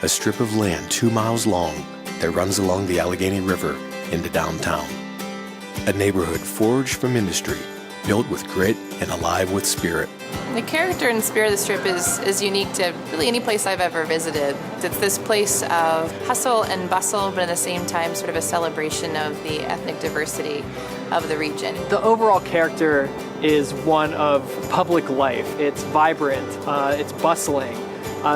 a strip of land 2 miles long that runs along the Allegheny River into downtown. A neighborhood forged from industry, built with grit and alive with spirit. The character and spirit of the Strip is unique to really any place I've ever visited. It's this place of hustle and bustle, but at the same time sort of a celebration of the ethnic diversity of the region. The overall character is one of public life. It's vibrant, it's bustling.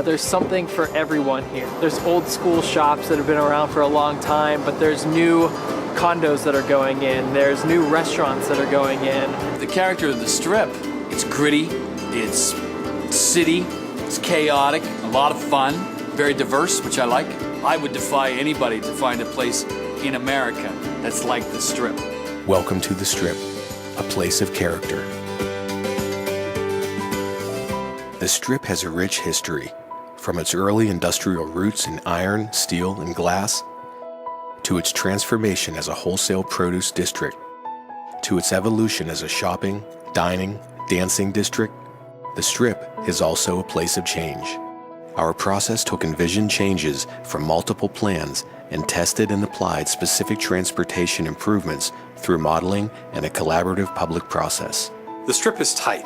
There's something for everyone here. There's old school shops that have been around for a long time, but there's new condos that are going in. There's new restaurants that are going in. The character of the Strip, it's gritty, it's city, it's chaotic, a lot of fun, very diverse, which I like. I would defy anybody to find a place in America that's like the Strip. Welcome to the Strip, a place of character. The Strip has a rich history, from its early industrial roots in iron, steel, and glass, to its transformation as a wholesale produce district, to its evolution as a shopping, dining, dancing district. The Strip is also a place of change. Our process took envisioned changes from multiple plans and tested and applied specific transportation improvements through modeling and a collaborative public process. The Strip is tight.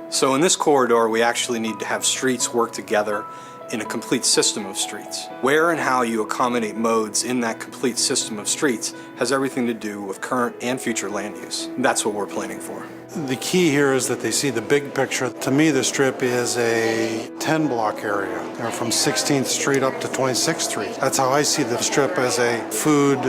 So in this corridor, we actually need to have streets work together in a complete system of streets. Where and how you accommodate modes in that complete system of streets has everything to do with current and future land use. That's what we're planning for. The key here is that they see the big picture. To me, the Strip is a 10-block area, from 16th Street up to 26th Street. That's how I see the Strip, as a food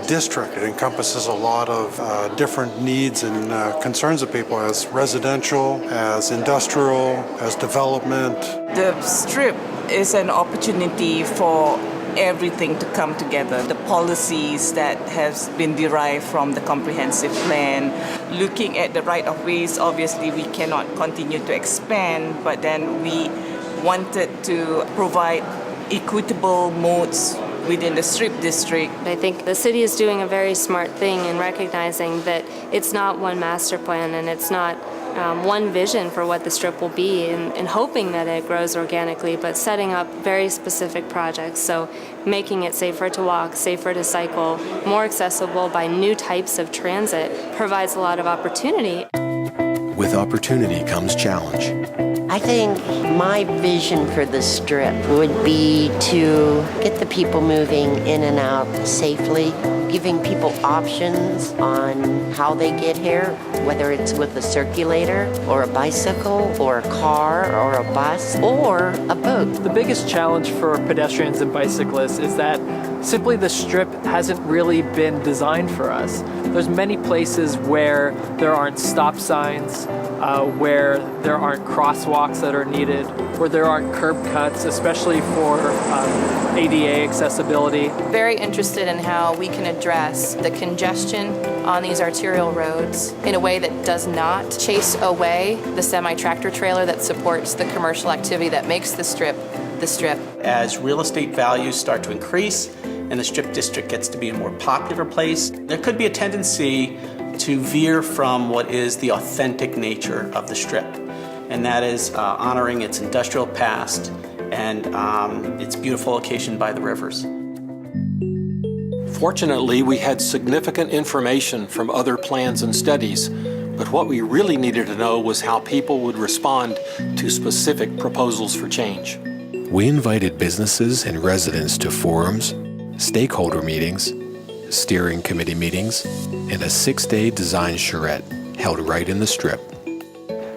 district. It encompasses a lot of different needs and concerns of people, as residential, as industrial, as development. The Strip is an opportunity for everything to come together. The policies that has been derived from the comprehensive plan, looking at the right-of-ways, obviously we cannot continue to expand, but then we wanted to provide equitable modes within the Strip district. I think the city is doing a very smart thing in recognizing that it's not one master plan and it's not one vision for what the Strip will be, and hoping that it grows organically, but setting up very specific projects. So making it safer to walk, safer to cycle, more accessible by new types of transit provides a lot of opportunity. With opportunity comes challenge. I think my vision for the Strip would be to get the people moving in and out safely, giving people options on how they get here, whether it's with a circulator or a bicycle or a car or a bus or a boat. The biggest challenge for pedestrians and bicyclists is that simply the Strip hasn't really been designed for us. There's many places where there aren't stop signs, where there aren't crosswalks that are needed, where there aren't curb cuts, especially for ADA accessibility. Very interested in how we can address the congestion on these arterial roads in a way that does not chase away the semi-tractor trailer that supports the commercial activity that makes the Strip the Strip. As real estate values start to increase and the Strip district gets to be a more popular place, there could be a tendency to veer from what is the authentic nature of the Strip, and that is honoring its industrial past and its beautiful location by the rivers. Fortunately, we had significant information from other plans and studies, but what we really needed to know was how people would respond to specific proposals for change. We invited businesses and residents to forums, stakeholder meetings, steering committee meetings, and a 6-day design charrette held right in the Strip.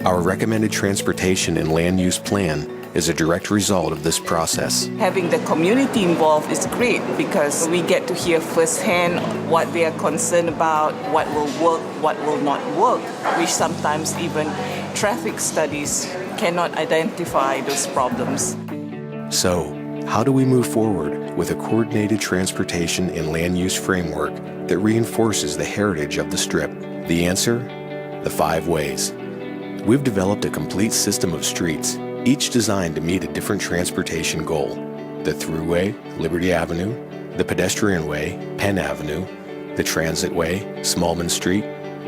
Our recommended transportation and land use plan is a direct result of this process. Having the community involved is great because we get to hear firsthand what they are concerned about, what will work, what will not work, which sometimes even traffic studies cannot identify those problems. So, how do we move forward with a coordinated transportation and land use framework that reinforces the heritage of the Strip? The answer? The 5 ways. We've developed a complete system of streets, each designed to meet a different transportation goal. The Thruway, Liberty Avenue, the Pedestrian Way, Penn Avenue, the Transit Way, SMALLMAN Street,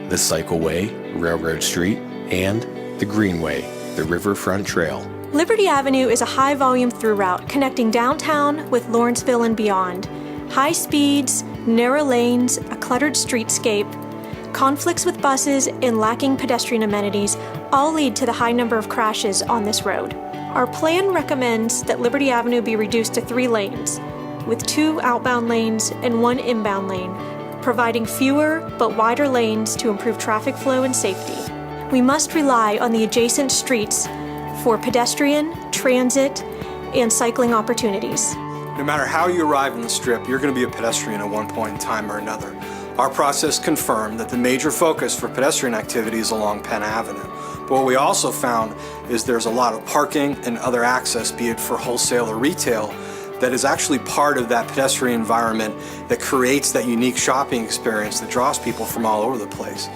the Cycleway, Railroad Street, and the Greenway, the Riverfront Trail. Liberty Avenue is a high-volume through route connecting downtown with Lawrenceville and beyond. High speeds, narrow lanes, a cluttered streetscape, conflicts with buses, and lacking pedestrian amenities all lead to the high number of crashes on this road. Our plan recommends that Liberty Avenue be reduced to 3 lanes, with 2 outbound lanes and 1 inbound lane, providing fewer but wider lanes to improve traffic flow and safety. We must rely on the adjacent streets for pedestrian, transit, and cycling opportunities. No matter how you arrive on the Strip, you're going to be a pedestrian at one point in time or another. Our process confirmed that the major focus for pedestrian activity is along Penn Avenue. But what we also found is there's a lot of parking and other access, be it for wholesale or retail, that is actually part of that pedestrian environment that creates that unique shopping experience that draws people from all over the place.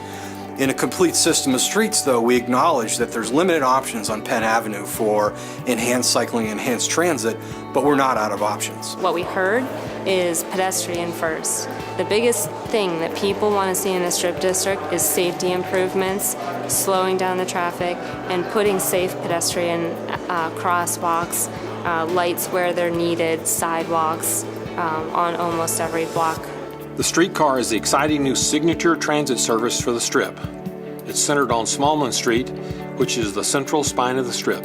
In a complete system of streets, though, we acknowledge that there's limited options on Penn Avenue for enhanced cycling, enhanced transit, but we're not out of options. What we heard is pedestrian first. The biggest thing that people want to see in the Strip District is safety improvements, slowing down the traffic, and putting safe pedestrian crosswalks, lights where they're needed, sidewalks on almost every block. The streetcar is the exciting new signature transit service for the Strip. It's centered on SMALLMAN Street, which is the central spine of the Strip.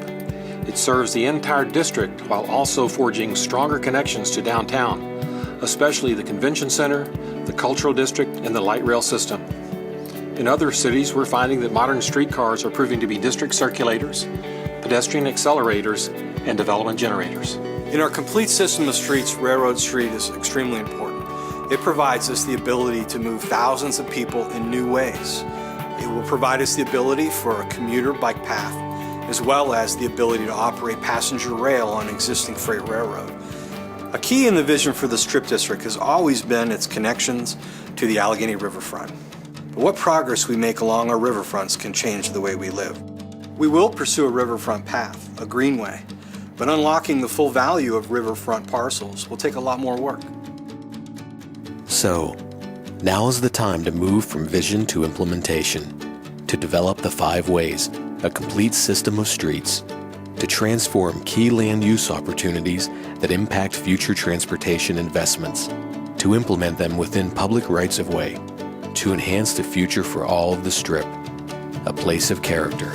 It serves the entire district while also forging stronger connections to downtown, especially the Convention Center, the Cultural District, and the light rail system. In other cities, we're finding that modern streetcars are proving to be district circulators, pedestrian accelerators, and development generators. In our complete system of streets, Railroad Street is extremely important. It provides us the ability to move thousands of people in new ways. It will provide us the ability for a commuter bike path, as well as the ability to operate passenger rail on existing freight railroad. A key in the vision for the Strip District has always been its connections to the Allegheny riverfront. But what progress we make along our riverfronts can change the way we live. We will pursue a riverfront path, a greenway, but unlocking the full value of riverfront parcels will take a lot more work. So, now is the time to move from vision to implementation, to develop the 5 ways, a complete system of streets, to transform key land use opportunities that impact future transportation investments, to implement them within public rights-of-way, to enhance the future for all of the Strip, a place of character.